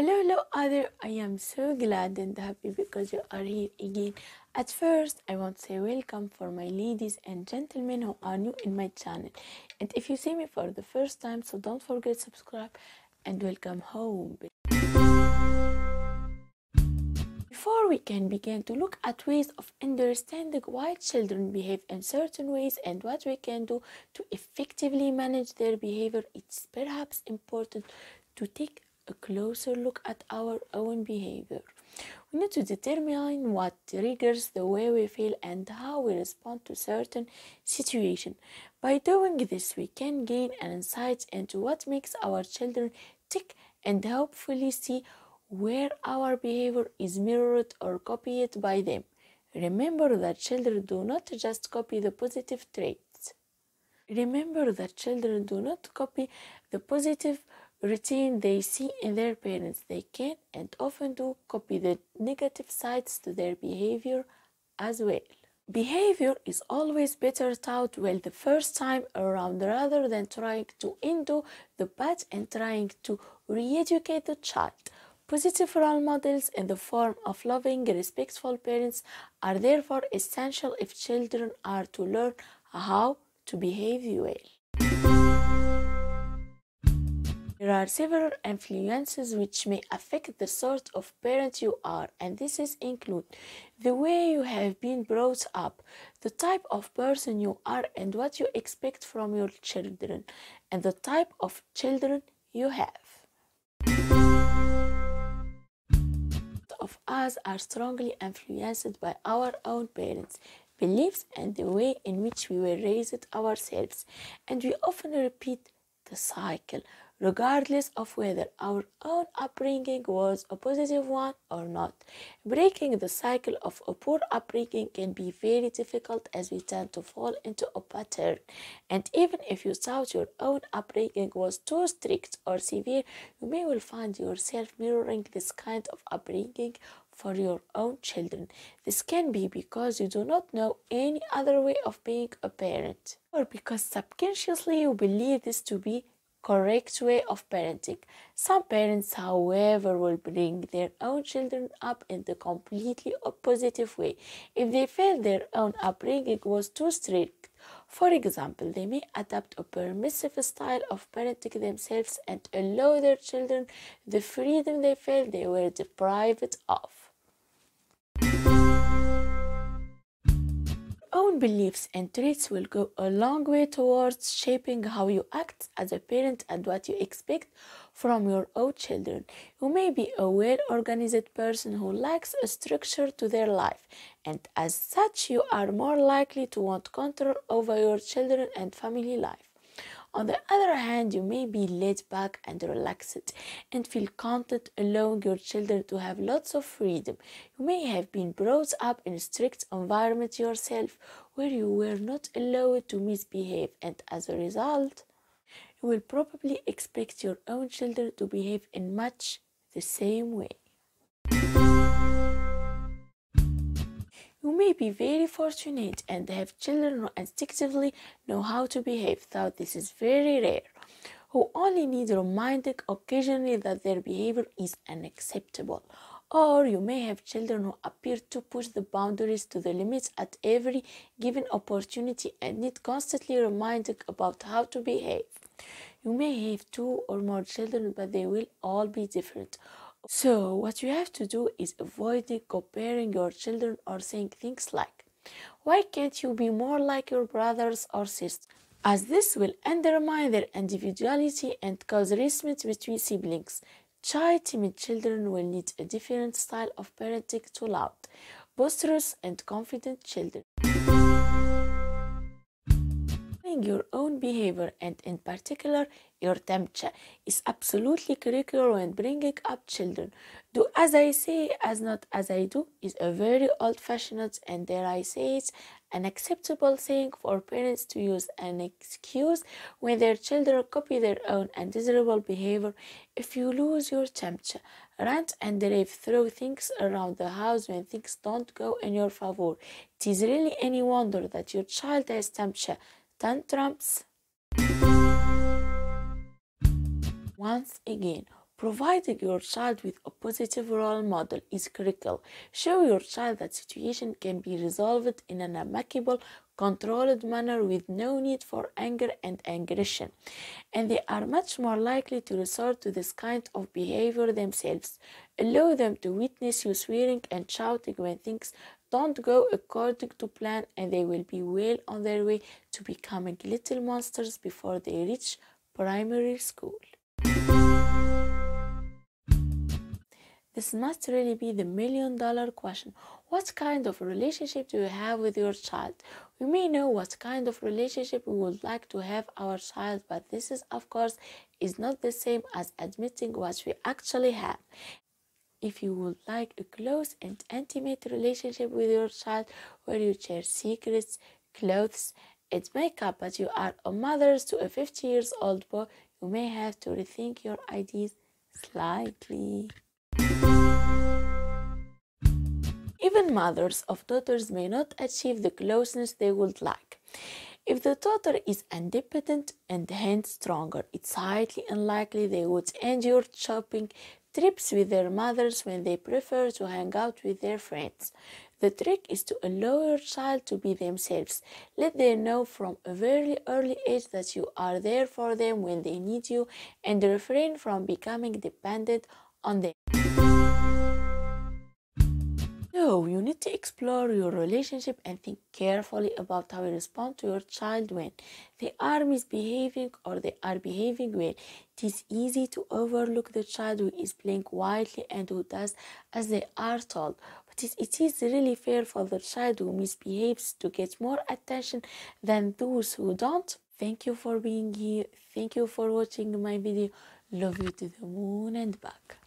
Hello, other. I am so glad and happy because you are here again. At first, I want to say welcome for my ladies and gentlemen who are new in my channel. And if you see me for the first time, so don't forget to subscribe and welcome home. Before we can begin to look at ways of understanding why children behave in certain ways and what we can do to effectively manage their behavior, it's perhaps important to take a closer look at our own behavior. We need to determine what triggers the way we feel and how we respond to certain situations. By doing this, we can gain an insight into what makes our children tick and hopefully see where our behavior is mirrored or copied by them. Remember that children do not just copy the positive traits. Remember that children do not copy the positive routine they see in their parents. They can and often do copy the negative sides to their behavior as well. Behavior is always better taught well the first time around rather than trying to undo the bad and trying to re-educate the child. Positive role models in the form of loving, respectful parents are therefore essential if children are to learn how to behave well. There are several influences which may affect the sort of parent you are, and these include the way you have been brought up, the type of person you are and what you expect from your children, and the type of children you have. Of us are strongly influenced by our own parents' beliefs and the way in which we were raised ourselves, and we often repeat the cycle regardless of whether our own upbringing was a positive one or not. Breaking the cycle of a poor upbringing can be very difficult as we tend to fall into a pattern, and even if you thought your own upbringing was too strict or severe, you may well find yourself mirroring this kind of upbringing for your own children. This can be because you do not know any other way of being a parent, or because subconsciously you believe this to be correct way of parenting. Some parents, however, will bring their own children up in the completely opposite way if they feel their own upbringing was too strict. For example, they may adopt a permissive style of parenting themselves and allow their children the freedom they felt they were deprived of. Own beliefs and traits will go a long way towards shaping how you act as a parent and what you expect from your own children. You may be a well-organized person who likes a structure to their life, and as such you are more likely to want control over your children and family life. On the other hand, you may be laid back and relaxed and feel content allowing your children to have lots of freedom. You may have been brought up in a strict environment yourself where you were not allowed to misbehave, and as a result, you will probably expect your own children to behave in much the same way. You may be very fortunate and have children who instinctively know how to behave, though this is very rare, who only need reminding occasionally that their behavior is unacceptable. Or you may have children who appear to push the boundaries to the limits at every given opportunity and need constantly reminding about how to behave. You may have 2 or more children, but they will all be different. So what you have to do is avoiding comparing your children or saying things like, "Why can't you be more like your brothers or sisters?" as this will undermine their individuality and cause resentment between siblings. Shy, timid children will need a different style of parenting to loud, boisterous and confident children. Your own behavior and in particular your temperature is absolutely critical when bringing up children. Do as I say as not as I do is a very old-fashioned and, dare I say it, unacceptable saying for parents to use an excuse when their children copy their own undesirable behavior. If you lose your temperature, rant and rave, throw things around the house when things don't go in your favor, it is really any wonder that your child has temperature tantrums. Once again, Providing your child with a positive role model is critical. Show your child that situation can be resolved in an amicable, controlled manner with no need for anger and aggression, and they are much more likely to resort to this kind of behavior themselves. Allow them to witness you swearing and shouting when things don't go according to plan, and they will be well on their way to becoming little monsters before they reach primary school. This must really be the $1,000,000 question. What kind of relationship do you have with your child? We may know what kind of relationship we would like to have our child, but this is, of course, is not the same as admitting what we actually have. If you would like a close and intimate relationship with your child where you share secrets, clothes, and makeup, but you are a mother to a 50-year-old boy, you may have to rethink your ideas slightly. Even mothers of daughters may not achieve the closeness they would like. If the daughter is independent and hence stronger, it's highly unlikely they would endure shopping trips with their mothers when they prefer to hang out with their friends. The trick is to allow your child to be themselves. Let them know from a very early age that you are there for them when they need you, and refrain from becoming dependent on them. So, you need to explore your relationship and think carefully about how you respond to your child when they are misbehaving or they are behaving well. It is easy to overlook the child who is playing wildly and who does as they are told. But it is really fair for the child who misbehaves to get more attention than those who don't. Thank you for being here. Thank you for watching my video. Love you to the moon and back.